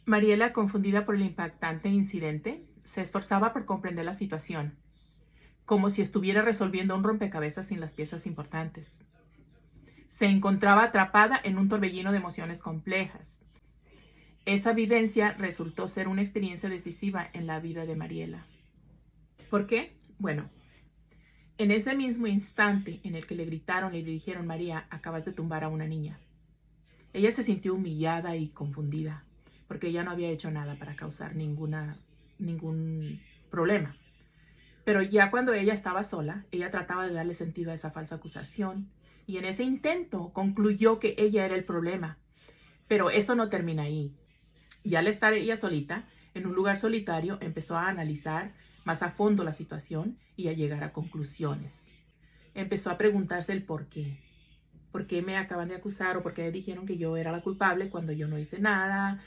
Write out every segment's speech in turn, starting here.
Mariela, confundida por el impactante incidente, se esforzaba por comprender la situación, como si estuviera resolviendo un rompecabezas sin las piezas importantes. Se encontraba atrapada en un torbellino de emociones complejas. Esa vivencia resultó ser una experiencia decisiva en la vida de Mariela. ¿Por qué? Bueno, en ese mismo instante en el que le gritaron y le dijeron: María, acabas de tumbar a una niña, ella se sintió humillada y confundida, porque ella no había hecho nada para causar ningún problema. Pero ya cuando ella estaba sola, ella trataba de darle sentido a esa falsa acusación, y en ese intento concluyó que ella era el problema. Pero eso no termina ahí. Ya al estar ella solita, en un lugar solitario, empezó a analizar más a fondo la situación y a llegar a conclusiones. Empezó a preguntarse el por qué. ¿Por qué me acaban de acusar o por qué dijeron que yo era la culpable cuando yo no hice nada?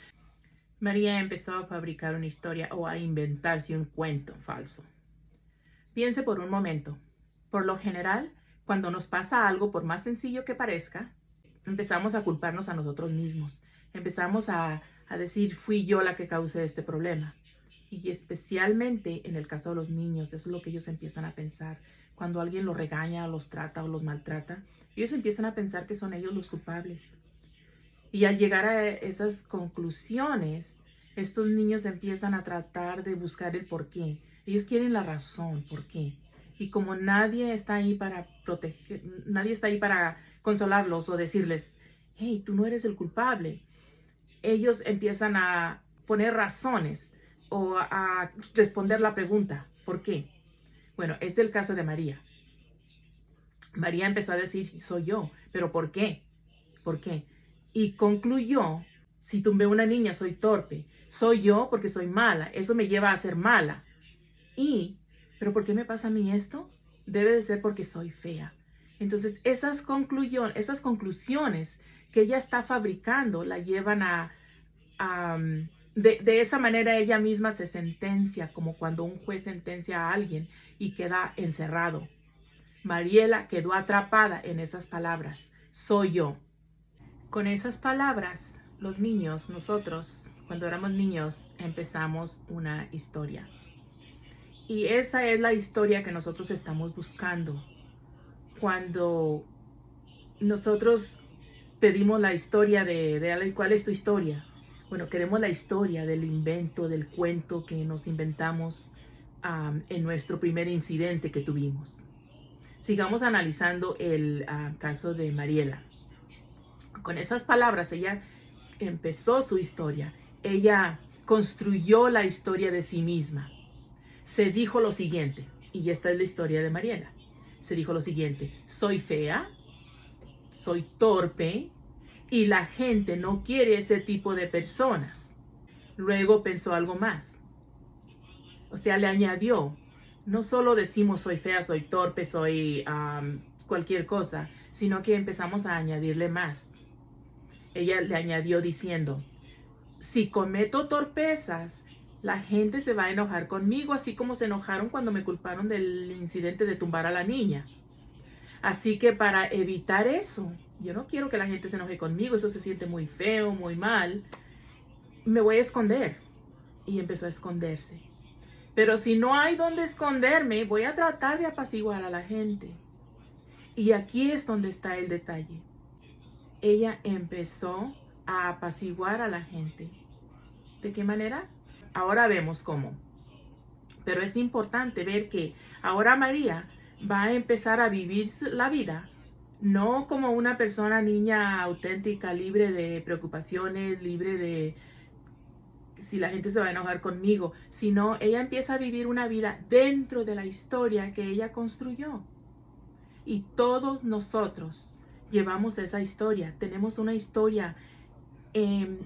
María empezó a fabricar una historia o a inventarse un cuento falso. Piense por un momento. Por lo general, cuando nos pasa algo, por más sencillo que parezca, empezamos a culparnos a nosotros mismos. Empezamos a decir: fui yo la que causé este problema. Y especialmente en el caso de los niños, eso es lo que ellos empiezan a pensar. Cuando alguien los regaña, o los trata o los maltrata, ellos empiezan a pensar que son ellos los culpables. Y al llegar a esas conclusiones, estos niños empiezan a tratar de buscar el por qué. Ellos quieren la razón, por qué. Y como nadie está ahí para proteger, nadie está ahí para consolarlos o decirles: hey, tú no eres el culpable, ellos empiezan a poner razones o a responder la pregunta, ¿por qué? Bueno, este es el caso de María. María empezó a decir: soy yo, pero ¿por qué? ¿Por qué? Y concluyó: si tumbé una niña, soy torpe. Soy yo porque soy mala. Eso me lleva a ser mala. ¿Pero por qué me pasa a mí esto? Debe de ser porque soy fea. Entonces, esas conclusiones que ella está fabricando la llevan de esa manera ella misma se sentencia, como cuando un juez sentencia a alguien y queda encerrado. Mariela quedó atrapada en esas palabras: soy yo. Con esas palabras, los niños, nosotros, cuando éramos niños, empezamos una historia. Y esa es la historia que nosotros estamos buscando. Cuando nosotros pedimos la historia de ¿cuál es tu historia? Bueno, queremos la historia del invento, del cuento que nos inventamos en nuestro primer incidente que tuvimos. Sigamos analizando el caso de Mariela. Con esas palabras, ella empezó su historia. Ella construyó la historia de sí misma. Se dijo lo siguiente, y esta es la historia de Mariela. Se dijo lo siguiente: soy fea, soy torpe, y la gente no quiere ese tipo de personas. Luego pensó algo más. O sea, le añadió: no solo decimos soy fea, soy torpe, soy cualquier cosa, sino que empezamos a añadirle más. Ella le añadió diciendo: si cometo torpezas, la gente se va a enojar conmigo, así como se enojaron cuando me culparon del incidente de tumbar a la niña. Así que para evitar eso, yo no quiero que la gente se enoje conmigo, eso se siente muy feo, muy mal, me voy a esconder. Y empezó a esconderse. Pero si no hay donde esconderme, voy a tratar de apaciguar a la gente. Y aquí es donde está el detalle. Ella empezó a apaciguar a la gente. ¿De qué manera? Ahora vemos cómo. Pero es importante ver que ahora María va a empezar a vivir la vida no como una persona, niña auténtica, libre de preocupaciones, libre de si la gente se va a enojar conmigo, sino ella empieza a vivir una vida dentro de la historia que ella construyó. Y todos nosotros llevamos esa historia, tenemos una historia eh,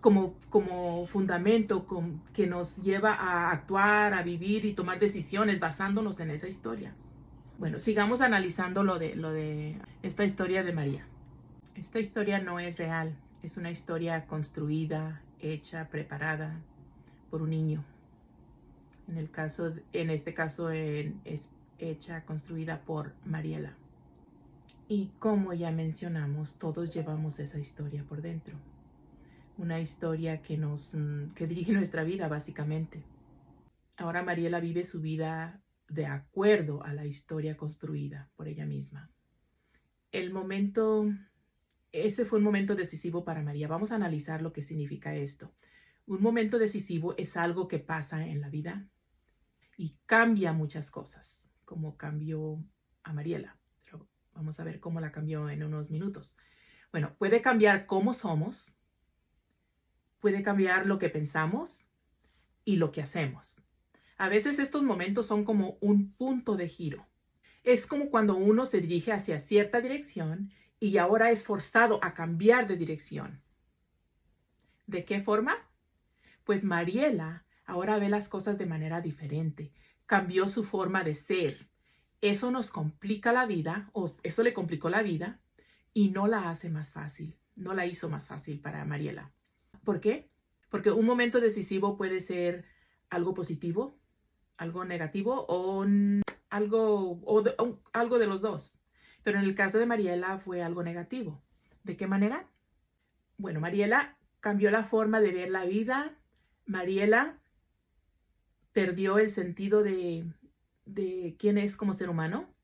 como fundamento que nos lleva a actuar, a vivir y tomar decisiones basándonos en esa historia. Bueno, sigamos analizando lo de esta historia de María. Esta historia no es real, es una historia construida, hecha, preparada por un niño. En este caso es hecha, construida por Mariela. Y como ya mencionamos, todos llevamos esa historia por dentro. una historia que dirige nuestra vida básicamente. Ahora Mariela vive su vida de acuerdo a la historia construida por ella misma. Ese fue un momento decisivo para María. Vamos a analizar lo que significa esto. Un momento decisivo es algo que pasa en la vida y cambia muchas cosas, como cambió a Mariela. Pero vamos a ver cómo la cambió en unos minutos. Bueno, puede cambiar cómo somos, puede cambiar lo que pensamos y lo que hacemos. A veces estos momentos son como un punto de giro. Es como cuando uno se dirige hacia cierta dirección y ahora es forzado a cambiar de dirección. ¿De qué forma? Pues Mariela ahora ve las cosas de manera diferente. Cambió su forma de ser. Eso nos complica la vida, o eso le complicó la vida y no la hace más fácil. No la hizo más fácil para Mariela. ¿Por qué? Porque un momento decisivo puede ser algo positivo, algo negativo o algo de los dos. Pero en el caso de Mariela fue algo negativo. ¿De qué manera? Bueno, Mariela cambió la forma de ver la vida. Mariela perdió el sentido de quién es como ser humano.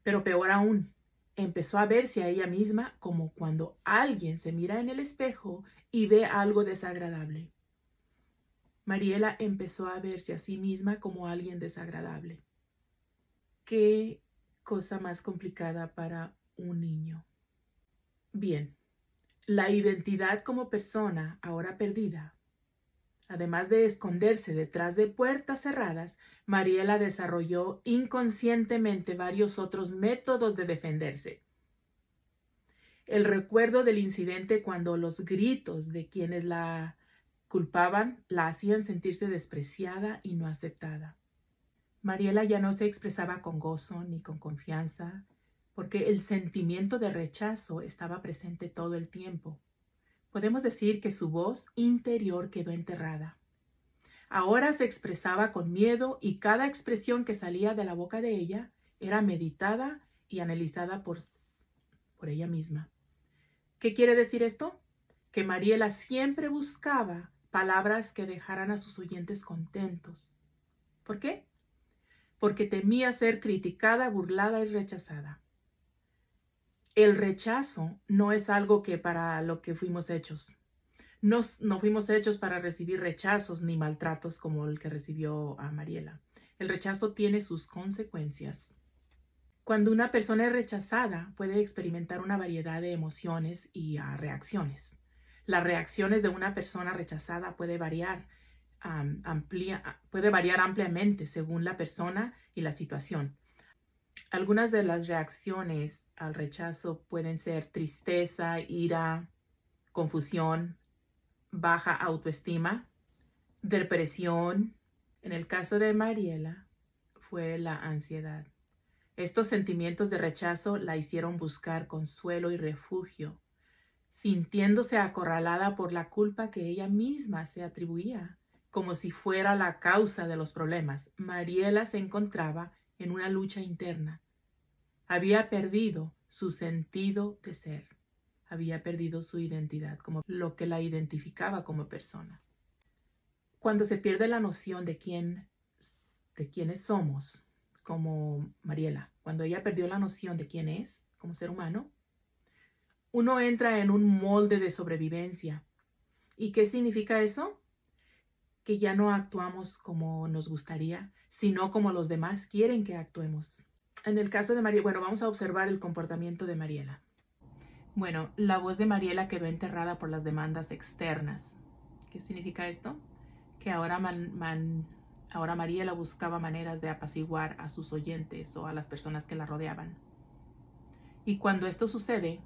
Pero peor aún, empezó a verse a ella misma como cuando alguien se mira en el espejo y ve algo desagradable. Mariela empezó a verse a sí misma como alguien desagradable. ¿Qué cosa más complicada para un niño? Bien, la identidad como persona ahora perdida. Además de esconderse detrás de puertas cerradas, Mariela desarrolló inconscientemente varios otros métodos de defenderse. El recuerdo del incidente cuando los gritos de quienes la culpaban la hacían sentirse despreciada y no aceptada. Mariela ya no se expresaba con gozo ni con confianza, porque el sentimiento de rechazo estaba presente todo el tiempo. Podemos decir que su voz interior quedó enterrada. Ahora se expresaba con miedo y cada expresión que salía de la boca de ella era meditada y analizada por ella misma. ¿Qué quiere decir esto? Que Mariela siempre buscaba palabras que dejaran a sus oyentes contentos. ¿Por qué? Porque temía ser criticada, burlada y rechazada. El rechazo no es algo que para lo que fuimos hechos. No fuimos hechos para recibir rechazos ni maltratos como el que recibió a Mariela. El rechazo tiene sus consecuencias. Cuando una persona es rechazada, puede experimentar una variedad de emociones y reacciones. Las reacciones de una persona rechazada puede variar ampliamente según la persona y la situación. Algunas de las reacciones al rechazo pueden ser tristeza, ira, confusión, baja autoestima, depresión. En el caso de Mariela, fue la ansiedad. Estos sentimientos de rechazo la hicieron buscar consuelo y refugio, sintiéndose acorralada por la culpa que ella misma se atribuía, como si fuera la causa de los problemas. Mariela se encontraba en una lucha interna. Había perdido su sentido de ser. Había perdido su identidad, como lo que la identificaba como persona. Cuando se pierde la noción de quiénes somos, como Mariela, cuando ella perdió la noción de quién es como ser humano, uno entra en un molde de sobrevivencia. ¿Y qué significa eso? Que ya no actuamos como nos gustaría, sino como los demás quieren que actuemos. En el caso de Mariela, bueno, vamos a observar el comportamiento de Mariela. Bueno, la voz de Mariela quedó enterrada por las demandas externas. ¿Qué significa esto? Que ahora Mariela buscaba maneras de apaciguar a sus oyentes o a las personas que la rodeaban. Y cuando esto sucede,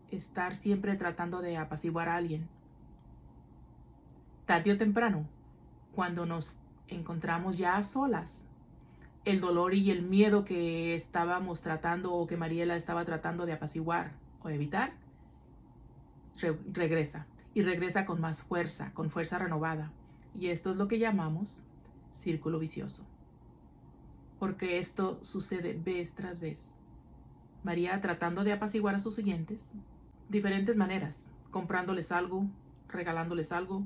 estar siempre tratando de apaciguar a alguien, tarde o temprano, cuando nos encontramos ya a solas, el dolor y el miedo que estábamos tratando o que Mariela estaba tratando de apaciguar o evitar, regresa. Y regresa con más fuerza, con fuerza renovada. Y esto es lo que llamamos círculo vicioso. Porque esto sucede vez tras vez. María tratando de apaciguar a sus oyentes, diferentes maneras, comprándoles algo, regalándoles algo.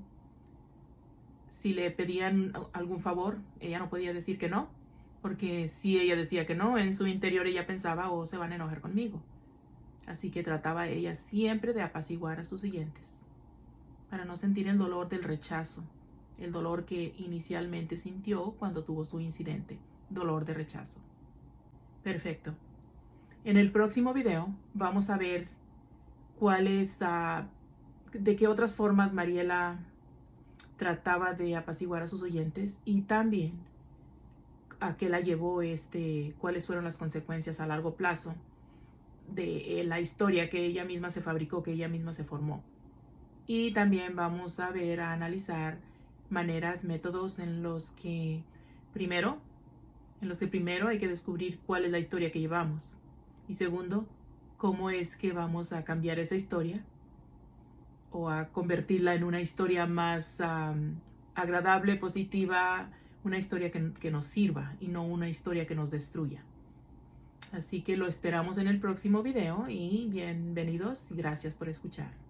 Si le pedían algún favor, ella no podía decir que no, porque si ella decía que no, en su interior ella pensaba, oh, se van a enojar conmigo. Así que trataba ella siempre de apaciguar a sus siguientes, para no sentir el dolor del rechazo, el dolor que inicialmente sintió cuando tuvo su incidente, dolor de rechazo. Perfecto. En el próximo video vamos a ver de qué otras formas Mariela trataba de apaciguar a sus oyentes y también a qué la llevó cuáles fueron las consecuencias a largo plazo de la historia que ella misma se fabricó, que ella misma se formó. Y también vamos a analizar maneras, métodos en los que primero hay que descubrir cuál es la historia que llevamos. Y segundo, cómo es que vamos a cambiar esa historia o a convertirla en una historia más agradable, positiva, una historia que nos sirva y no una historia que nos destruya. Así que lo esperamos en el próximo video y bienvenidos y gracias por escuchar.